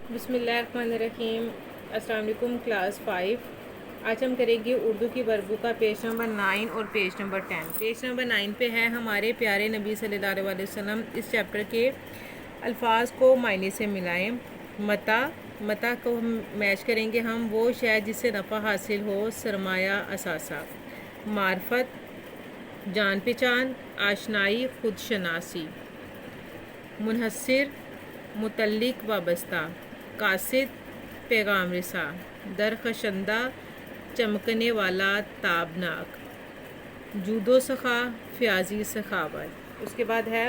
بسم اللہ الرحمن الرحیم۔ السلام علیکم کلاس 5۔ آج ہم کریں گے اردو کی وربوں کا پیج نمبر 9 اور پیج نمبر 10۔ پیج نمبر 9 پہ ہے ہمارے پیارے نبی صلی اللہ علیہ وسلم۔ اس چیپٹر کے الفاظ کو معنی سے ملائیں۔ متا کو میچ کریں گے ہم، وہ شے جس سے نفع حاصل ہو، سرمایہ اثاثہ۔ معرفت جان پہچان، آشنائی خود شناسی۔ منحصر متعلق وابستہ، قاصد پیغام رساں، درخشندہ چمکنے والا تابناک، جود و سخا فیاضی سخاوت۔ اس کے بعد ہے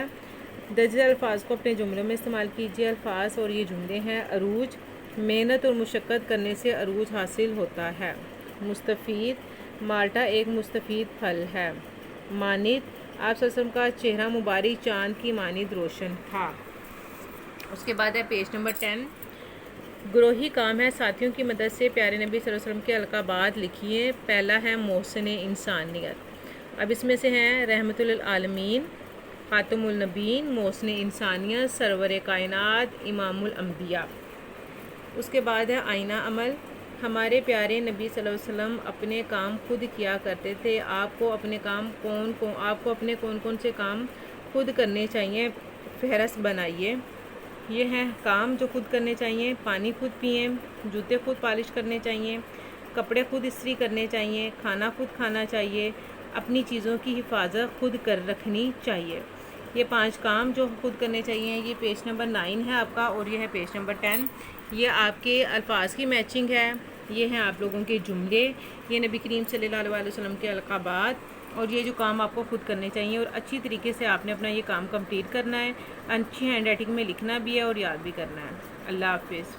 درج الفاظ کو اپنے جملوں میں استعمال کیجیے۔ الفاظ اور یہ جملے ہیں: عروج، محنت اور مشقت کرنے سے عروج حاصل ہوتا ہے۔ مستفید، مالٹا ایک مستفید پھل ہے۔ مانت، آپ صلی اللہ علیہ وسلم کا چہرہ مبارک چاند کی مانند روشن تھا۔ اس کے بعد ہے پیج نمبر 10۔ گروہی کام ہے، ساتھیوں کی مدد سے پیارے نبی صلی اللہ علیہ وسلم کے القابات لکھیے۔ پہلا ہے محسن انسانیت۔ اب اس میں سے ہیں رحمت للعالمین، خاتم النبیین، محسن انسانیت، سرور کائنات، امام الانبیاء۔ اس کے بعد ہے آئینہ عمل۔ ہمارے پیارے نبی صلی اللہ علیہ وسلم اپنے کام خود کیا کرتے تھے۔ آپ کو اپنے کون کون سے کام خود کرنے چاہیے، فہرست بنائیے۔ یہ ہیں کام جو خود کرنے چاہیے: پانی خود پئیں، جوتے خود پالش کرنے چاہیے، کپڑے خود استری کرنے چاہیے، کھانا خود کھانا چاہیے، اپنی چیزوں کی حفاظت خود کر رکھنی چاہیے۔ یہ 5 کام جو خود کرنے چاہیے۔ یہ پیج نمبر 9 ہے آپ کا، اور یہ ہے پیج نمبر 10۔ یہ آپ کے الفاظ کی میچنگ ہے۔ یہ ہیں آپ لوگوں کے جملے، یہ نبی کریم صلی اللہ علیہ وسلم کے القابات، اور یہ جو کام آپ کو خود کرنے چاہیے، اور اچھی طریقے سے آپ نے اپنا یہ کام کمپلیٹ کرنا ہے۔ اچھی ہینڈ رائٹنگ میں لکھنا بھی ہے اور یاد بھی کرنا ہے۔ اللہ حافظ۔